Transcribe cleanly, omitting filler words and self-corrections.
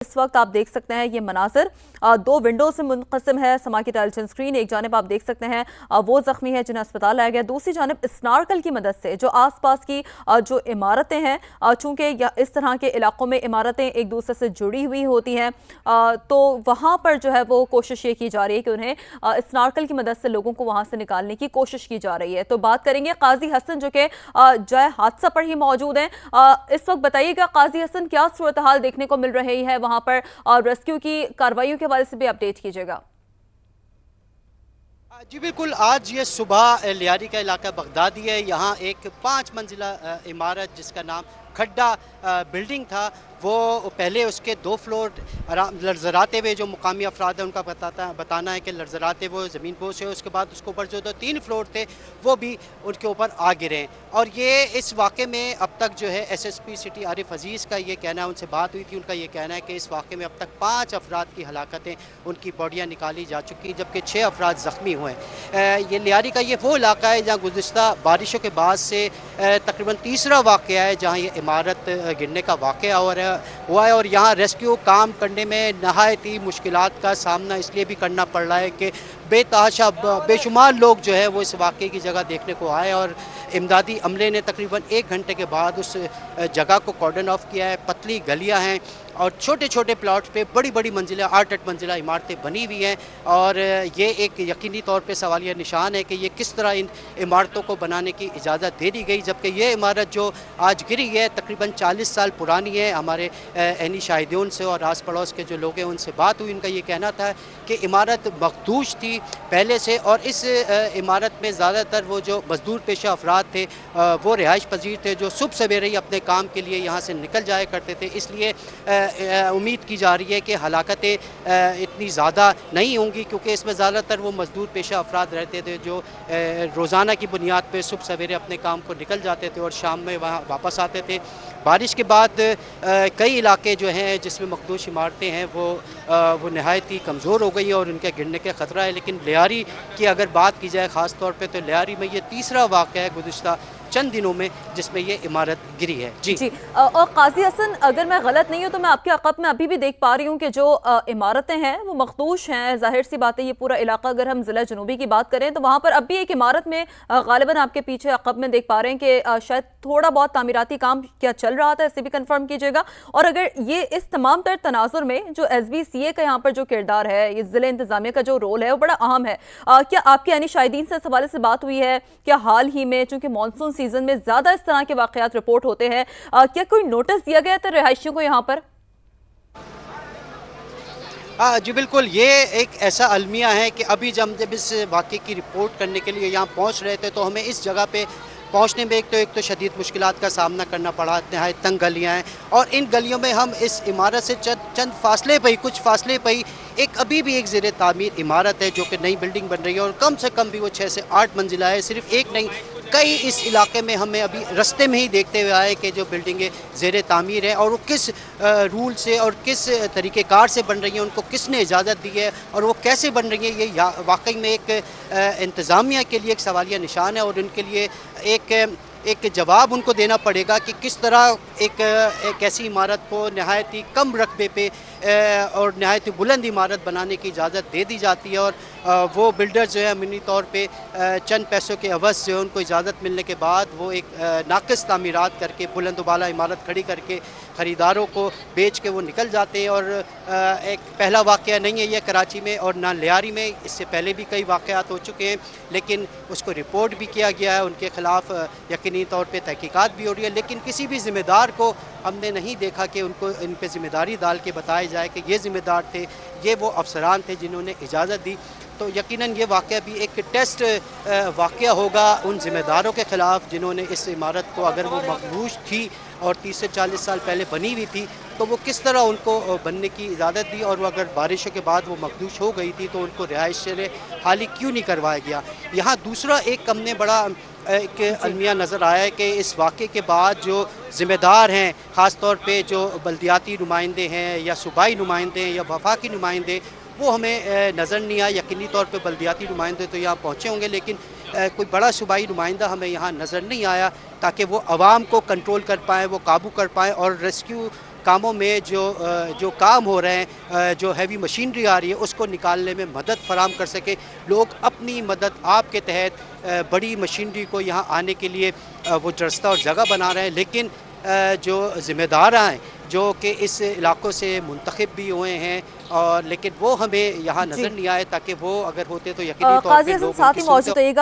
इस वक्त आप देख सकते हैं ये मनाजिर दो विंडो से मुनक़सिम है। समा की टेलीविजन स्क्रीन एक जानिब आप देख सकते हैं वो जख्मी है जिन्हें अस्पताल लाया गया, दूसरी जानिब स्नार्कल की मदद से जो आसपास की जो इमारतें हैं, चूँकि इस तरह के इलाकों में इमारतें एक दूसरे से जुड़ी हुई होती हैं, तो वहाँ पर जो है वो कोशिश ये की जा रही है कि उन्हें स्नार्कल की मदद से लोगों को वहाँ से निकालने की कोशिश की जा रही है। तो बात करेंगे काजी हसन जो कि जय हादसा पर ही मौजूद हैं। इस वक्त बताइएगा काजी हसन, क्या सूरत हाल देखने को मिल रही है वहाँ पर, और रेस्क्यू की कार्रवाइयों के हवाले से भी अपडेट कीजिएगा। जी बिल्कुल, आज ये सुबह लियारी का इलाका बगदादी है। यहाँ एक 5 मंजिला इमारत जिसका नाम खड्डा बिल्डिंग था, वो पहले उसके 2 फ्लोर लर्जराते हुए जो मुकामी अफराद हैं उनका बताना है कि लर्जराते वो ज़मीन पोश है। उसके बाद उसके ऊपर जो 3 फ्लोर थे वो भी उनके ऊपर आ गिरे। और ये इस वाक़े में अब तक जो है SSP सिटी आरिफ अजीज़ का ये कहना है, उनसे बात हुई थी, उनका ये कहना है कि इस वाक़े में अब तक 5 अफराद की हलाकतें, उनकी बॉडियाँ निकाली जा चुकी, जबकि 6 अफराद ज़ख्मी हुए हैं। ये लियारी का ये वो इलाका है जहाँ गुज़िश्ता बारिशों के बाद से तकरीबन तीसरा वाक़या है जहाँ ये इमारत गिरने का वाक़या हुआ है। और यहाँ रेस्क्यू काम करने में नहायत ही मुश्किलात का सामना इसलिए भी करना पड़ रहा है कि बेतहाशा बेशुमार लोग जो है वो इस वाक़े की जगह देखने को आए और इमदादी अमले ने तकरीबन 1 घंटे के बाद उस जगह को कॉर्डन ऑफ किया है। पतली गलियाँ हैं और छोटे छोटे प्लॉट्स पे बड़ी बड़ी मंजिलें 8-8 मंजिला इमारतें बनी हुई हैं। और ये एक यकीनी तौर पे सवालिया निशान है कि ये किस तरह इन इमारतों को बनाने की इजाज़त दे दी गई, जबकि ये इमारत जो आज गिरी है तकरीबन 40 साल पुरानी है। हमारे ऐनी शाहिदों से और आस पड़ोस के जो लोग हैं उनसे बात हुई, उनका ये कहना था कि इमारत मखदूश थी पहले से, और इस इमारत में ज़्यादातर वो जो मजदूर पेशा अफराद थे वो रिहाइश पजीर थे जो सुबह सवेरे ही अपने काम के लिए यहाँ से निकल जाया करते थे। इसलिए उम्मीद की जा रही है कि हलाकतें इतनी ज़्यादा नहीं होंगी, क्योंकि इसमें ज़्यादातर वो मजदूर पेशा अफराद रहते थे जो रोज़ाना की बुनियाद पर सुबह सवेरे अपने काम को निकल जाते थे और शाम में वहाँ वापस आते थे। बारिश के बाद कई इलाके जो हैं जिसमें मखदूश इमारतें हैं वो नहायत ही कमज़ोर हो गई है और उनके गिरने का ख़तरा है। लेकिन लियारी की अगर बात की जाए ख़ास तौर पे, तो लियारी में ये तीसरा वाक़या है गुज़िश्ता चंद दिनों में जिसमें ये इमारत गिरी है। जी और काजी हसन, अगर मैं गलत नहीं हूँ तो मैं आपके अक़ब में अभी भी देख पा रही हूँ कि जो इमारतें हैं वो मखदूश हैं। जाहिर सी बात है ये पूरा इलाका, अगर हम ज़िला जनूबी की बात करें तो वहाँ पर अब भी एक इमारत में गालिबन आपके पीछे अक़ब में देख पा रहे हैं कि शायद थोड़ा बहुत तामीराती काम क्या चल रहा था, इसे भी कन्फर्म कीजिएगा। और अगर ये इस तमाम तर तनाजुर में जो SBCA का यहाँ पर जो किरदार है, ये ज़िले इंतज़ामिया का जो रोल है वो बड़ा अहम है। क्या आपके यानी शाहिदीन से इस हवाले से बात हुई है? क्या हाल ही में चूँकि मानसून सीजन में ज्यादा इस तरह के वाकयात रिपोर्ट होते हैं, क्या कोई नोटिस दिया गया था रिहायशियों को यहाँ पर? जी बिल्कुल, ये एक ऐसा अलमिया है कि अभी जब इस वाक़े की रिपोर्ट करने के लिए यहाँ पहुँच रहे थे तो हमें इस जगह पे पहुँचने में एक तो शदीद मुश्किलात का सामना करना पड़ा। नहायत तंग गलियाँ हैं और इन गलियों में हम इस इमारत से चंद फासले पर ही, कुछ फासले पर ही एक अभी भी एक ज़ेर तामीर इमारत है जो कि नई बिल्डिंग बन रही है और कम से कम भी वो 6 से 8 मंजिला है। सिर्फ एक नहीं, कई इस इलाके में हमें अभी रास्ते में ही देखते हुए आए कि जो बिल्डिंगें ज़ेर तामीर हैं और वो किस रूल से और किस तरीक़ेकार से बन रही हैं, उनको किसने इजाज़त दी है और वो कैसे बन रही हैं, ये वाकई में एक इंतज़ामिया के लिए एक सवालिया निशान है। और उनके लिए एक जवाब उनको देना पड़ेगा कि किस तरह एक ऐसी इमारत को नहायत ही कम रकबे पे और नहायत ही बुलंद इमारत बनाने की इजाज़त दे दी जाती है और वो बिल्डर जो है अमनी तौर पे चंद पैसों के अवज़ जो है उनको इजाज़त मिलने के बाद वो एक नाक़िस तामीरात करके बुलंद वाला इमारत खड़ी करके ख़रीदारों को बेच के वो निकल जाते हैं। और एक पहला वाक़या नहीं है ये कराची में और ना लियारी में, इससे पहले भी कई वाक़यात हो चुके हैं, लेकिन उसको रिपोर्ट भी किया गया है, उनके ख़िलाफ़ यकीनी तौर पे तहकीकात भी हो रही है। लेकिन किसी भी ज़िम्मेदार को हमने नहीं देखा कि उनको इन पर ज़िम्मेदारी डाल के बताया जाए कि ये ज़िम्मेदार थे, ये वो अफसरान थे जिन्होंने इजाज़त दी। तो यकीनन ये वाक़या भी एक टेस्ट वाक़या होगा उन ज़िम्मेदारों के ख़िलाफ़ जिन्होंने इस इमारत को, अगर वो मखदूश थी और 30 से 40 साल पहले बनी हुई थी, तो वो किस तरह उनको बनने की इजाज़त दी और वो अगर बारिशों के बाद वो मखदूश हो गई थी तो उनको रिहाइश से हाली क्यों नहीं करवाया गया। यहाँ दूसरा एक हमने बड़ा एक अलमिया नज़र आया है कि इस वाक़े के बाद जो ज़िम्मेदार हैं, ख़ास तौर पे जो बल्दियाती नुमाइंदे हैं या सूबाई नुमाइंदे हैं या वफाकी नुमाइंदे, वो हमें नज़र नहीं आया। यकीनी तौर पे बल्दियाती नुमाइंदे तो यहाँ पहुँचे होंगे, लेकिन कोई बड़ा सूबाई नुमाइंदा हमें यहाँ नज़र नहीं आया ताकि वो आवाम को कंट्रोल कर पाएँ, वो काबू कर पाएँ और रेस्क्यू कामों में जो काम हो रहे हैं, जो हैवी मशीनरी आ रही है उसको निकालने में मदद फराम कर सके। लोग अपनी मदद आपके तहत बड़ी मशीनरी को यहाँ आने के लिए वो रास्ता और जगह बना रहे हैं, लेकिन जो ज़िम्मेदार हैं जो कि इस इलाकों से मुंतखब भी हुए हैं और लेकिन वो हमें यहाँ नज़र नहीं आए, ताकि वो अगर होते तो यकीनी तौर काजी पे हसन लोग साथ उनकी ही मौजूद सुनते। रहिएगा।